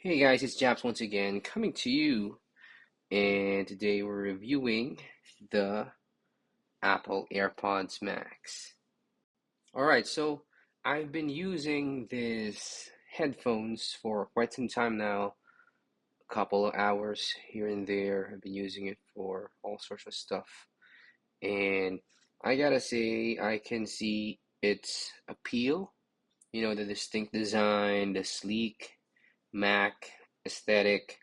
Hey guys, it's Japs once again coming to you, and today we're reviewing the Apple AirPods Max. Alright, so I've been using these headphones for quite some time now, a couple of hours here and there. I've been using it for all sorts of stuff, and I gotta say, I can see its appeal. The distinct design, the sleek Mac aesthetic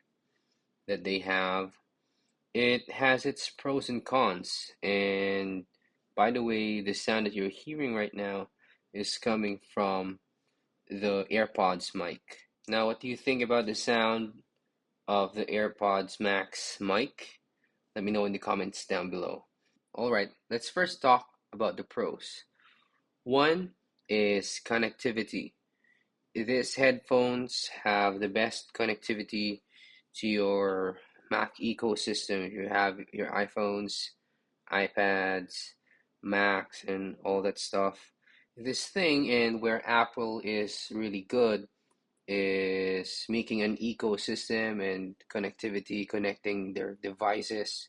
that they have. It has its pros and cons. And by the way, the sound that you're hearing right now is coming from the AirPods mic. Now, what do you think about the sound of the AirPods Max mic? Let me know in the comments down below. All right, let's first talk about the pros. One is connectivity. These headphones have the best connectivity to your Mac ecosystem. If you have your iPhones, iPads, Macs, and all that stuff. This thing, and where Apple is really good, is making an ecosystem and connectivity, connecting their devices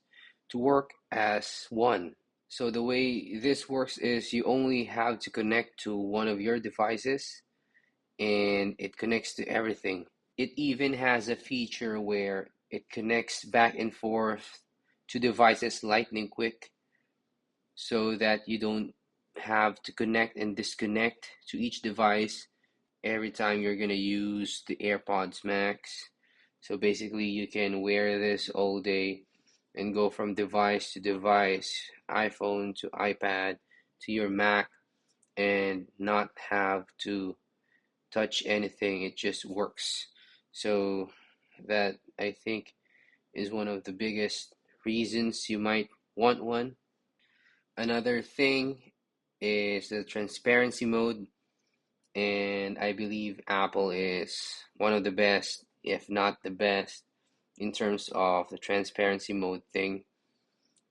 to work as one. So the way this works is you only have to connect to one of your devices and it connects to everything. It even has a feature where it connects back and forth to devices lightning quick so that you don't have to connect and disconnect to each device every time you're going to use the AirPods Max. So basically, you can wear this all day and go from device to device, iPhone to iPad to your Mac, and not have to touch anything. It just works. So that I think is one of the biggest reasons you might want one. Another thing is the transparency mode, and I believe Apple is one of the best, if not the best, in terms of the transparency mode thing.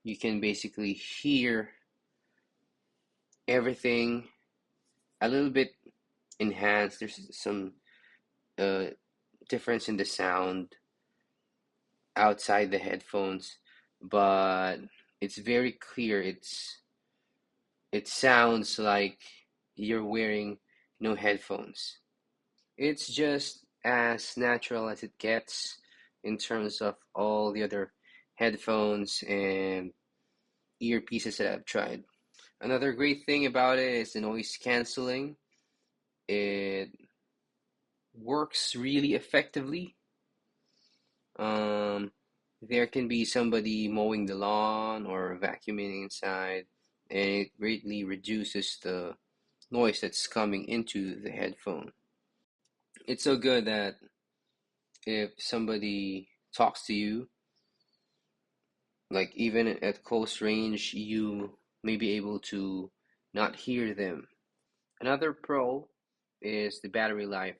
You can basically hear everything a little bit enhanced. There's some uh, difference in the sound outside the headphones, but it's very clear. It sounds like you're wearing no headphones. It's just as natural as it gets in terms of all the other headphones and earpieces that I've tried. Another great thing about it is the noise canceling. It works really effectively. Um, there can be somebody mowing the lawn or vacuuming inside, and it greatly reduces the noise that's coming into the headphone. It's so good that if somebody talks to you, like even at close range, you may be able to not hear them. Another pro is the battery life.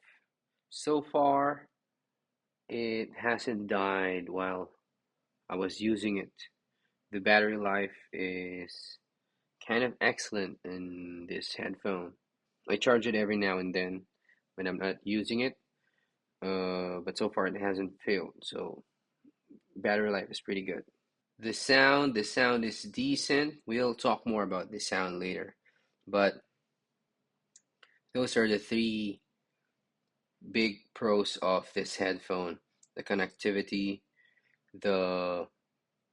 So far, it hasn't died while I was using it. The battery life is kind of excellent in this headphone. I charge it every now and then when I'm not using it, but so far it hasn't failed. So battery life is pretty good. The sound is decent. We'll talk more about the sound later, but those are the three big pros of this headphone: the connectivity, the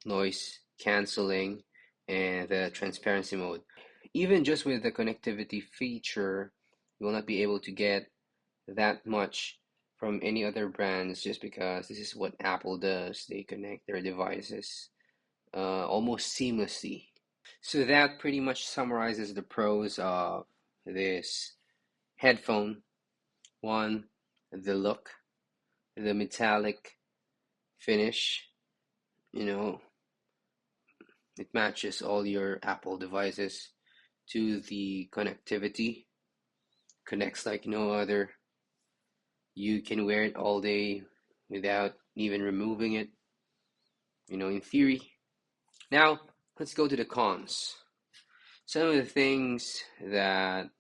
noise canceling, and the transparency mode. Even just with the connectivity feature, you will not be able to get that much from any other brands just because this is what Apple does. They connect their devices almost seamlessly. So that pretty much summarizes the pros of this headphone. One, the look, the metallic finish, you know, it matches all your Apple devices. To the connectivity, connects like no other. You can wear it all day without even removing it, in theory. Now, let's go to the cons. Some of the things that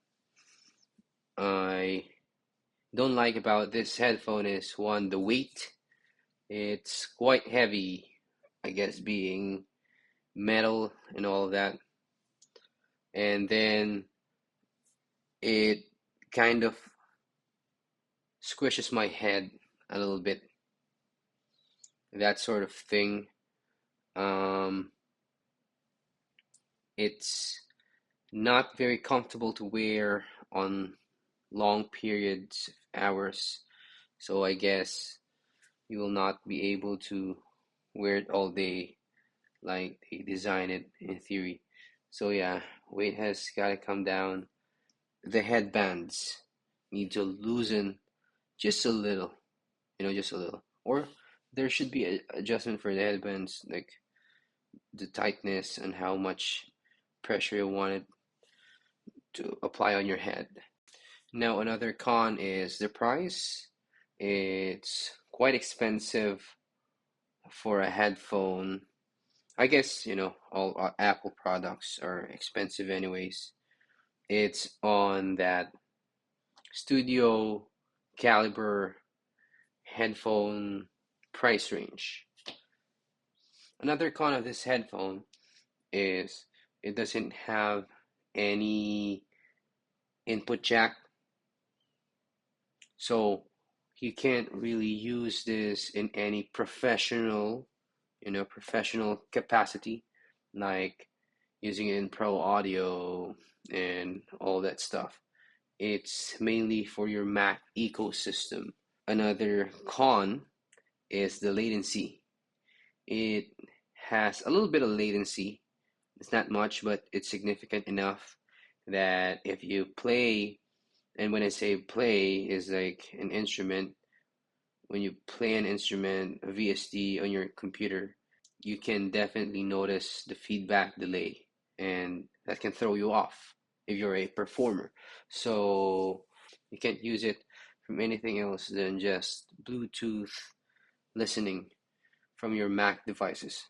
I don't like about this headphone is one, the weight. It's quite heavy, I guess, being metal and all of that. And then it kind of squishes my head a little bit, that sort of thing. Um, it's not very comfortable to wear on long periods of hours. So I guess you will not be able to wear it all day like they design it in theory. So yeah, weight has got to come down. The headbands need to loosen just a little, just a little. Or there should be an adjustment for the headbands, like the tightness and how much pressure you want it to apply on your head. Now, another con is the price. It's quite expensive for a headphone. I guess, all Apple products are expensive anyways. It's on that studio caliber headphone price range. Another con of this headphone is it doesn't have any input jack, so you can't really use this in any professional capacity, like using it in pro audio and all that stuff. It's mainly for your Mac ecosystem. Another con is the latency. It has a little bit of latency. It's not much, but it's significant enough that if you play, and when I say play, is like an instrument, when you play an instrument, a VST on your computer, you can definitely notice the feedback delay, and that can throw you off if you're a performer. So you can't use it from anything else than just Bluetooth listening from your Mac devices.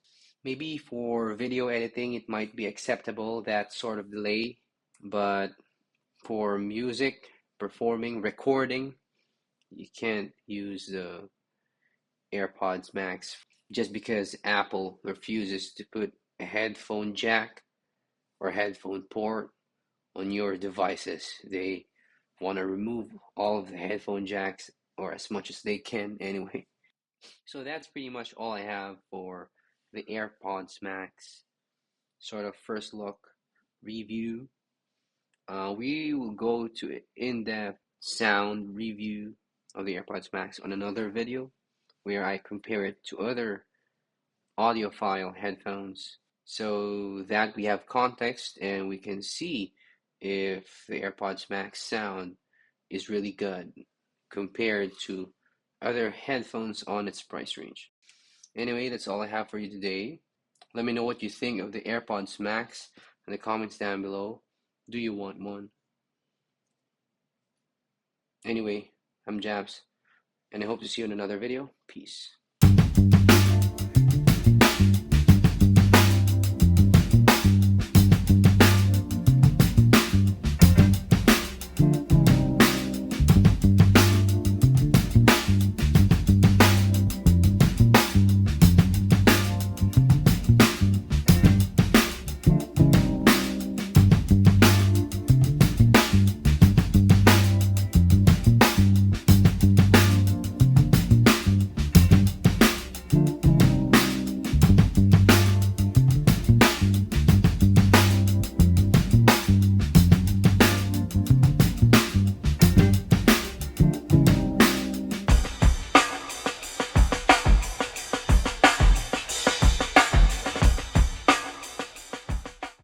Maybe for video editing, it might be acceptable, that sort of delay, but for music, performing, recording, you can't use the AirPods Max just because Apple refuses to put a headphone jack or headphone port on your devices. They want to remove all of the headphone jacks, or as much as they can anyway. So that's pretty much all I have for the AirPods Max sort of first look review. We will go to in-depth sound review of the AirPods Max on another video where I compare it to other audiophile headphones so that we have context and we can see if the AirPods Max sound is really good compared to other headphones on its price range. Anyway, that's all I have for you today. Let me know what you think of the AirPods Max in the comments down below. Do you want one? Anyway, I'm Jabs, and I hope to see you in another video. Peace.